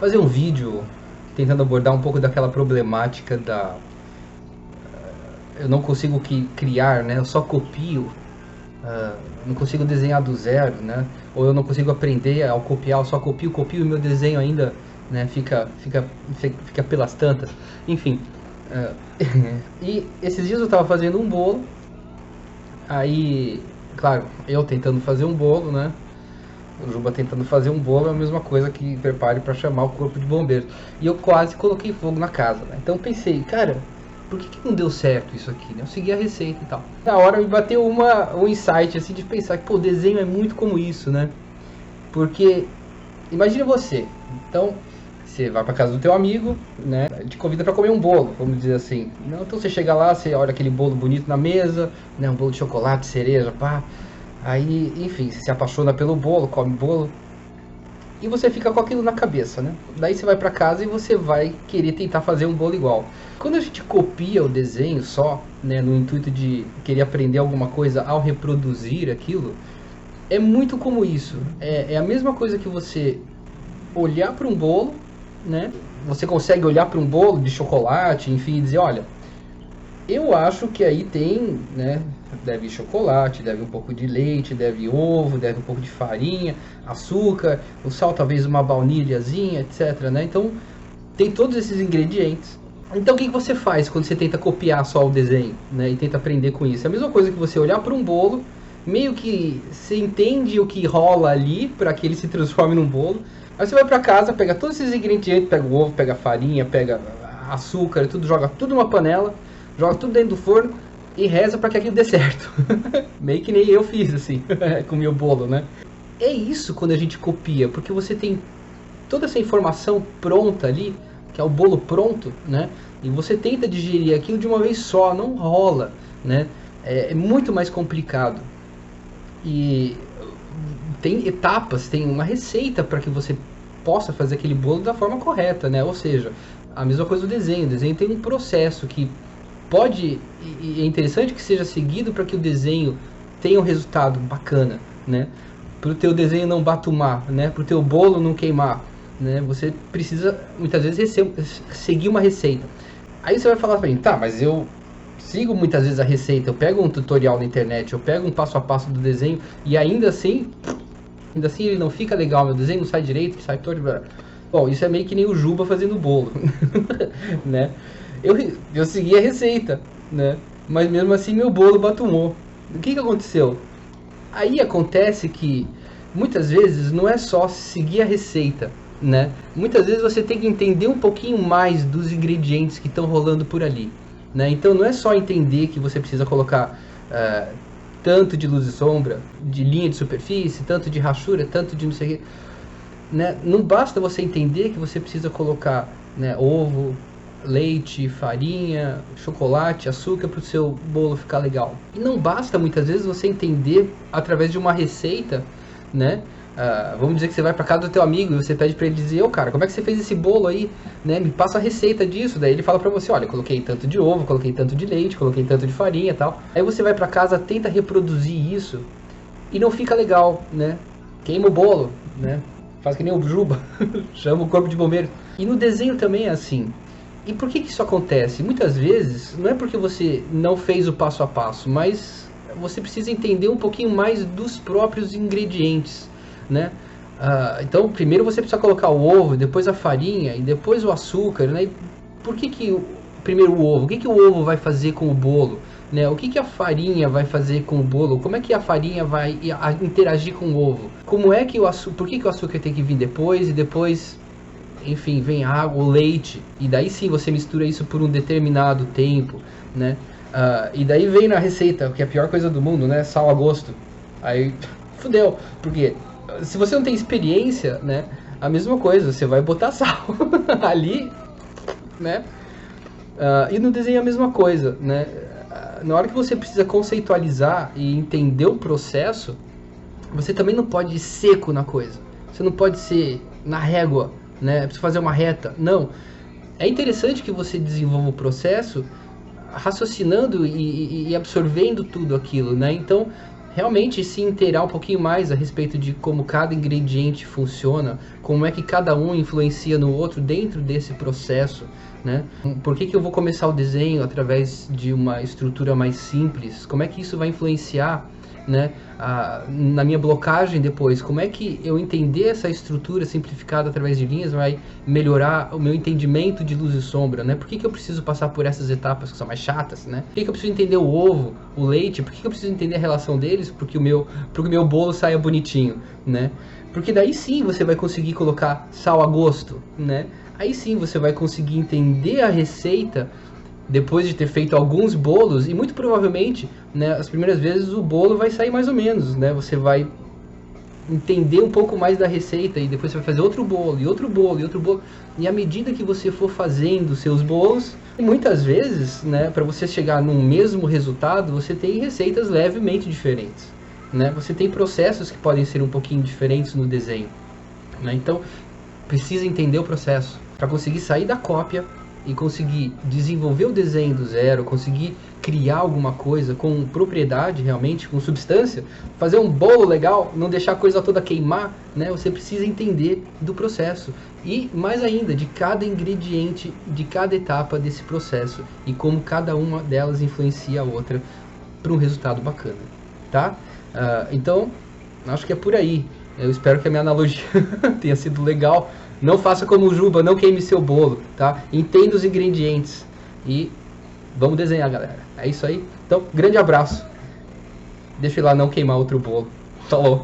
fazer um vídeo tentando abordar um pouco daquela problemática da... eu não consigo criar, né? Eu só copio, não consigo desenhar do zero, né? Ou eu não consigo aprender ao copiar, eu só copio e meu desenho ainda, né, fica pelas tantas. Enfim, e esses dias eu estava fazendo um bolo, aí, claro, eu tentando fazer um bolo, né? O Juba tentando fazer um bolo é a mesma coisa que prepare para chamar o corpo de bombeiros. E eu quase coloquei fogo na casa, né? Então pensei, cara, por que não deu certo isso aqui, né? Eu segui a receita e tal. Na hora me bateu um insight assim de pensar que, pô, desenho é muito como isso, né? Porque imagina você, então você vai para casa do teu amigo, né? Te convida para comer um bolo, vamos dizer assim. Então você chega lá, você olha aquele bolo bonito na mesa, né? Um bolo de chocolate, cereja, pá. Aí, enfim, você se apaixona pelo bolo, come bolo e você fica com aquilo na cabeça, né? Daí você vai para casa e você vai querer tentar fazer um bolo igual. Quando a gente copia o desenho só, né, no intuito de querer aprender alguma coisa ao reproduzir aquilo, é muito como isso. É a mesma coisa que você olhar para um bolo, né? Você consegue olhar para um bolo de chocolate, enfim, e dizer, olha, eu acho que aí tem, né, deve chocolate, deve um pouco de leite, deve ovo, deve um pouco de farinha, açúcar, o sal talvez uma baunilhazinha, etc, né? Então, tem todos esses ingredientes. Então, o que você faz quando você tenta copiar só o desenho, né, e tenta aprender com isso? É a mesma coisa que você olhar para um bolo, meio que você entende o que rola ali para que ele se transforme num bolo. Aí você vai para casa, pega todos esses ingredientes, pega o ovo, pega a farinha, pega açúcar, tudo, joga tudo numa panela, joga tudo dentro do forno e reza para que aquilo dê certo. Meio que nem eu fiz assim, com o meu bolo, né? É isso quando a gente copia, porque você tem toda essa informação pronta ali, que é o bolo pronto, né? E você tenta digerir aquilo de uma vez só, não rola, né? É muito mais complicado. E tem etapas, tem uma receita para que você possa fazer aquele bolo da forma correta, né? Ou seja, a mesma coisa do desenho. O desenho tem um processo que pode, e é interessante que seja seguido para que o desenho tenha um resultado bacana, né? Para o teu desenho não batumar, né? Para o teu bolo não queimar, né? Você precisa muitas vezes seguir uma receita. Aí você vai falar para mim, tá, mas eu sigo muitas vezes a receita, eu pego um tutorial na internet, eu pego um passo a passo do desenho e ainda assim ele não fica legal, meu desenho não sai direito, sai todo... Bom, isso é meio que nem o Juba fazendo bolo, né? Eu segui a receita, né? Mas mesmo assim meu bolo batumou. O que aconteceu? Aí acontece que muitas vezes não é só seguir a receita, né? Muitas vezes você tem que entender um pouquinho mais dos ingredientes que estão rolando por ali, né? Então não é só entender que você precisa colocar tanto de luz e sombra, de linha de superfície, tanto de rachura, tanto de não sei o que, né? Não basta você entender que você precisa colocar, né, ovo, leite, farinha, chocolate, açúcar para o seu bolo ficar legal. E não basta muitas vezes você entender através de uma receita, né? Vamos dizer que você vai para casa do teu amigo e você pede para ele dizer, cara, como é que você fez esse bolo aí, né? Me passa a receita disso. Daí ele fala para você, olha, coloquei tanto de ovo, coloquei tanto de leite, coloquei tanto de farinha e tal. Aí você vai para casa, tenta reproduzir isso e não fica legal, né? Queima o bolo, né? Faz que nem o Juba, chama o corpo de bombeiros. E no desenho também é assim. E por que isso acontece? Muitas vezes não é porque você não fez o passo a passo, mas você precisa entender um pouquinho mais dos próprios ingredientes, né? Então primeiro você precisa colocar o ovo, depois a farinha e depois o açúcar, né? E por que primeiro o ovo? O que o ovo vai fazer com o bolo? Né? O que a farinha vai fazer com o bolo? Como é que a farinha vai interagir com o ovo? Como é que por que o açúcar tem que vir depois e depois, enfim, vem água, o leite, e daí sim você mistura isso por um determinado tempo, né? E daí vem na receita, que é a pior coisa do mundo, né? Sal a gosto. Aí, fudeu, porque se você não tem experiência, né? A mesma coisa, você vai botar sal ali, né? E no desenho é a mesma coisa, né? Na hora que você precisa conceitualizar e entender o processo, você também não pode ir seco na coisa. Você não pode ser na régua, né? Precisa fazer uma reta. Não. É interessante que você desenvolva o processo raciocinando e absorvendo tudo aquilo, né? Então, realmente se inteirar um pouquinho mais a respeito de como cada ingrediente funciona, como é que cada um influencia no outro dentro desse processo, né? Por que eu vou começar o desenho através de uma estrutura mais simples? Como é que isso vai influenciar, né, na minha blocagem depois? Como é que eu entender essa estrutura simplificada através de linhas vai melhorar o meu entendimento de luz e sombra, né? Por que eu preciso passar por essas etapas que são mais chatas, né? Por que eu preciso entender o ovo, o leite? Por que eu preciso entender a relação deles para que o meu bolo saia bonitinho, né? Porque daí sim você vai conseguir colocar sal a gosto, né? Aí sim você vai conseguir entender a receita depois de ter feito alguns bolos, e muito provavelmente, né, as primeiras vezes o bolo vai sair mais ou menos, né? Você vai entender um pouco mais da receita e depois você vai fazer outro bolo, e outro bolo, e outro bolo. E à medida que você for fazendo seus bolos, muitas vezes, né, para você chegar no mesmo resultado, você tem receitas levemente diferentes, né? Você tem processos que podem ser um pouquinho diferentes no desenho, né? Então, precisa entender o processo para conseguir sair da cópia e conseguir desenvolver o desenho do zero, conseguir criar alguma coisa com propriedade realmente, com substância, fazer um bolo legal, não deixar a coisa toda queimar, né? Você precisa entender do processo e mais ainda de cada ingrediente, de cada etapa desse processo e como cada uma delas influencia a outra para um resultado bacana, tá? Então, acho que é por aí. Eu espero que a minha analogia tenha sido legal. Não faça como o Juba, não queime seu bolo, tá? Entenda os ingredientes e vamos desenhar, galera. É isso aí. Então, grande abraço. Deixa eu ir lá não queimar outro bolo. Falou.